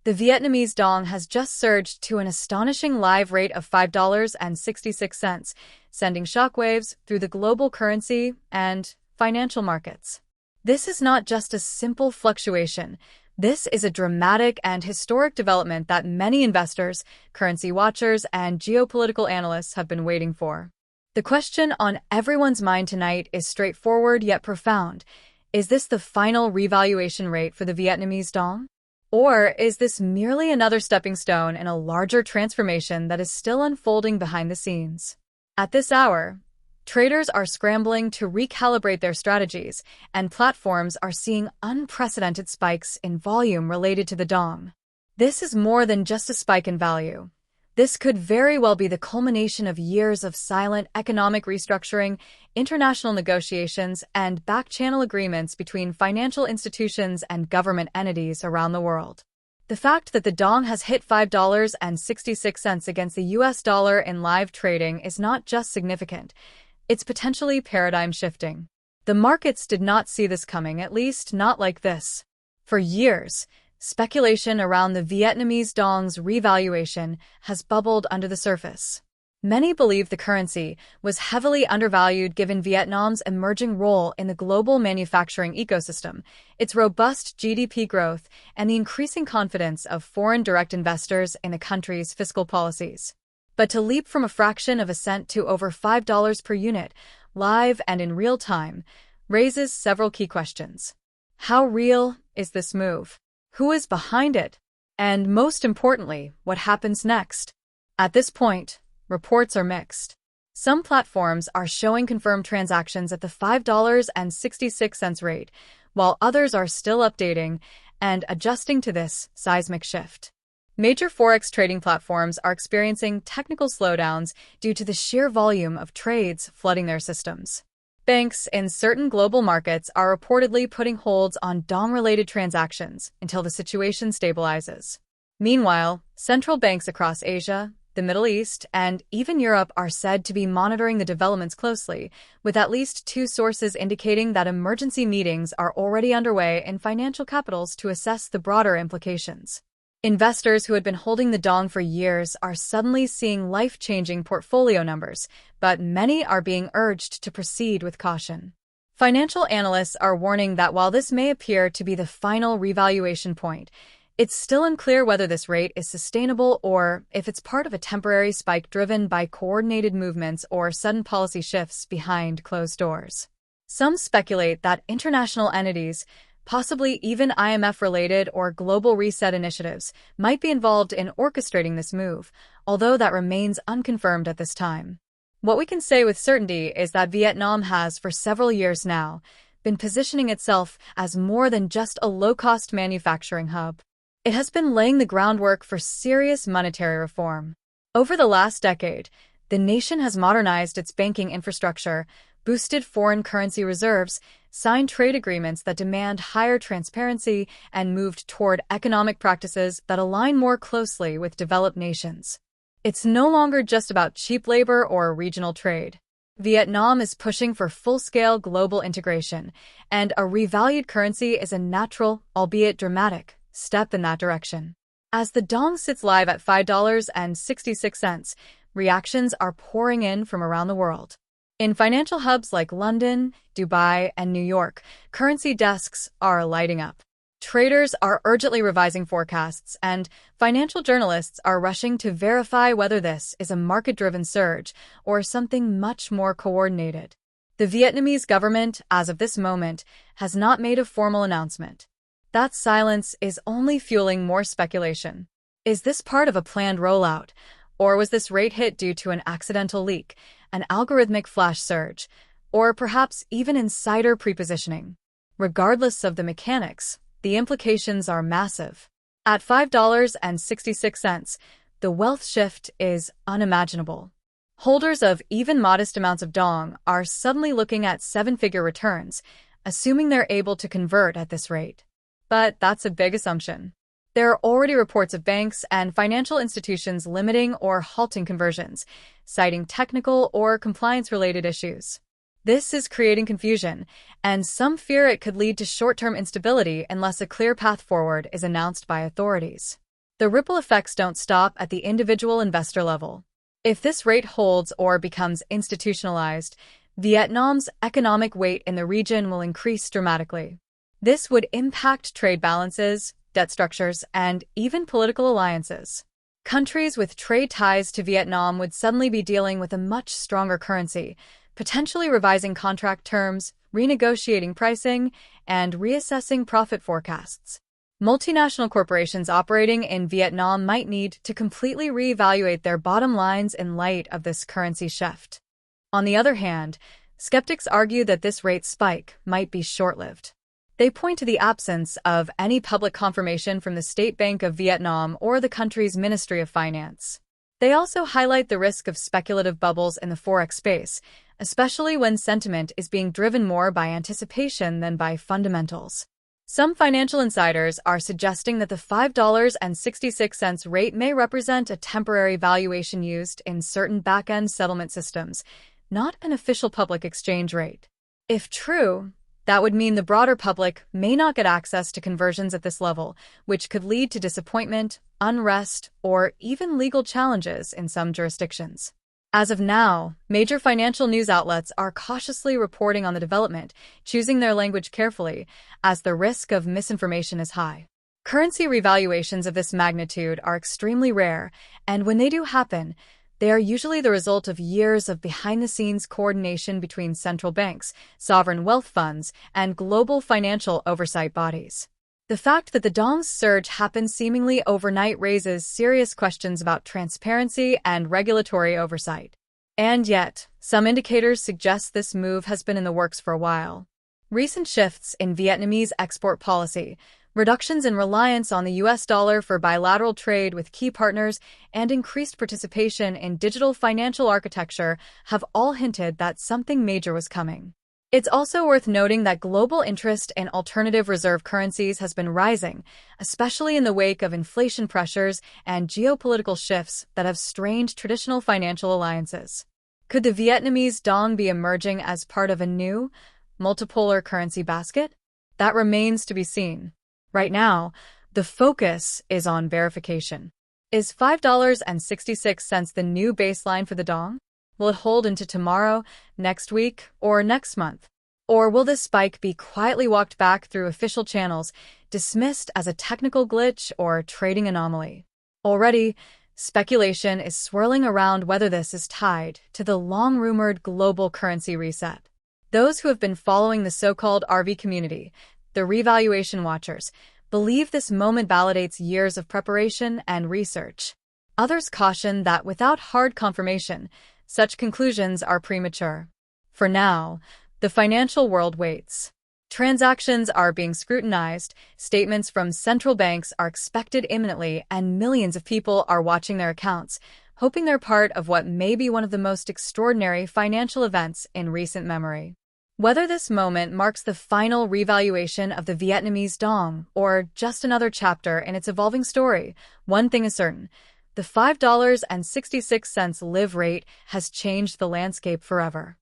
The Vietnamese Dong has just surged to an astonishing live rate of $5.66, sending shockwaves through the global currency and financial markets. This is not just a simple fluctuation. This is a dramatic and historic development that many investors, currency watchers, and geopolitical analysts have been waiting for. The question on everyone's mind tonight is straightforward yet profound. Is this the final revaluation rate for the Vietnamese Dong? Or is this merely another stepping stone in a larger transformation that is still unfolding behind the scenes? At this hour, traders are scrambling to recalibrate their strategies, and platforms are seeing unprecedented spikes in volume related to the Dong. This is more than just a spike in value. This could very well be the culmination of years of silent economic restructuring, international negotiations, and back-channel agreements between financial institutions and government entities around the world. The fact that the Dong has hit $5.66 against the US dollar in live trading is not just significant, it's potentially paradigm-shifting. The markets did not see this coming, at least not like this. For years, speculation around the Vietnamese Dong's revaluation has bubbled under the surface. Many believe the currency was heavily undervalued given Vietnam's emerging role in the global manufacturing ecosystem, its robust GDP growth, and the increasing confidence of foreign direct investors in the country's fiscal policies. But to leap from a fraction of a cent to over $5 per unit, live and in real time, raises several key questions. How real is this move? Who is behind it? And most importantly, what happens next? At this point, reports are mixed. Some platforms are showing confirmed transactions at the $5.66 rate, while others are still updating and adjusting to this seismic shift. Major Forex trading platforms are experiencing technical slowdowns due to the sheer volume of trades flooding their systems. Banks in certain global markets are reportedly putting holds on Dong-related transactions until the situation stabilizes. Meanwhile, central banks across Asia, the Middle East, and even Europe are said to be monitoring the developments closely, with at least two sources indicating that emergency meetings are already underway in financial capitals to assess the broader implications. Investors who had been holding the Dong for years are suddenly seeing life-changing portfolio numbers, but many are being urged to proceed with caution. Financial analysts are warning that while this may appear to be the final revaluation point, it's still unclear whether this rate is sustainable or if it's part of a temporary spike driven by coordinated movements or sudden policy shifts behind closed doors. Some speculate that international entities, possibly even IMF-related or global reset initiatives, might be involved in orchestrating this move, although that remains unconfirmed at this time. What we can say with certainty is that Vietnam has, for several years now, been positioning itself as more than just a low-cost manufacturing hub. It has been laying the groundwork for serious monetary reform. Over the last decade, the nation has modernized its banking infrastructure, boosted foreign currency reserves, signed trade agreements that demand higher transparency, and moved toward economic practices that align more closely with developed nations. It's no longer just about cheap labor or regional trade. Vietnam is pushing for full-scale global integration, and a revalued currency is a natural, albeit dramatic, step in that direction. As the Dong sits live at $5.66, reactions are pouring in from around the world. In financial hubs like London, Dubai, and New York, currency desks are lighting up. Traders are urgently revising forecasts, and financial journalists are rushing to verify whether this is a market-driven surge or something much more coordinated. The Vietnamese government, as of this moment, has not made a formal announcement. That silence is only fueling more speculation. Is this part of a planned rollout, or was this rate hit due to an accidental leak, an algorithmic flash surge, or perhaps even insider prepositioning? Regardless of the mechanics, the implications are massive. At $5.66, the wealth shift is unimaginable. Holders of even modest amounts of Dong are suddenly looking at seven-figure returns, assuming they're able to convert at this rate. But that's a big assumption. There are already reports of banks and financial institutions limiting or halting conversions, citing technical or compliance-related issues. This is creating confusion, and some fear it could lead to short-term instability unless a clear path forward is announced by authorities. The ripple effects don't stop at the individual investor level. If this rate holds or becomes institutionalized, Vietnam's economic weight in the region will increase dramatically. This would impact trade balances, debt structures, and even political alliances. Countries with trade ties to Vietnam would suddenly be dealing with a much stronger currency, potentially revising contract terms, renegotiating pricing, and reassessing profit forecasts. Multinational corporations operating in Vietnam might need to completely reevaluate their bottom lines in light of this currency shift. On the other hand, skeptics argue that this rate spike might be short-lived. They point to the absence of any public confirmation from the State Bank of Vietnam or the country's Ministry of Finance. They also highlight the risk of speculative bubbles in the Forex space, especially when sentiment is being driven more by anticipation than by fundamentals. Some financial insiders are suggesting that the $5.66 rate may represent a temporary valuation used in certain back-end settlement systems, not an official public exchange rate. If true, that would mean the broader public may not get access to conversions at this level, which could lead to disappointment, unrest, or even legal challenges in some jurisdictions. As of now, major financial news outlets are cautiously reporting on the development, choosing their language carefully, as the risk of misinformation is high. Currency revaluations of this magnitude are extremely rare, and when they do happen, they are usually the result of years of behind-the-scenes coordination between central banks, sovereign wealth funds, and global financial oversight bodies. The fact that the Dong's surge happened seemingly overnight raises serious questions about transparency and regulatory oversight. And yet, some indicators suggest this move has been in the works for a while. Recent shifts in Vietnamese export policy, reductions in reliance on the US dollar for bilateral trade with key partners, and increased participation in digital financial architecture have all hinted that something major was coming. It's also worth noting that global interest in alternative reserve currencies has been rising, especially in the wake of inflation pressures and geopolitical shifts that have strained traditional financial alliances. Could the Vietnamese Dong be emerging as part of a new, multipolar currency basket? That remains to be seen. Right now, the focus is on verification. Is $5.66 the new baseline for the Dong? Will it hold into tomorrow, next week, or next month? Or will this spike be quietly walked back through official channels, dismissed as a technical glitch or trading anomaly? Already, speculation is swirling around whether this is tied to the long-rumored global currency reset. Those who have been following the so-called RV community, the revaluation watchers, believe this moment validates years of preparation and research. Others caution that without hard confirmation, such conclusions are premature. For now, the financial world waits. Transactions are being scrutinized, statements from central banks are expected imminently, and millions of people are watching their accounts, hoping they're part of what may be one of the most extraordinary financial events in recent memory. Whether this moment marks the final revaluation of the Vietnamese Dong or just another chapter in its evolving story, one thing is certain: the $5.66 live rate has changed the landscape forever.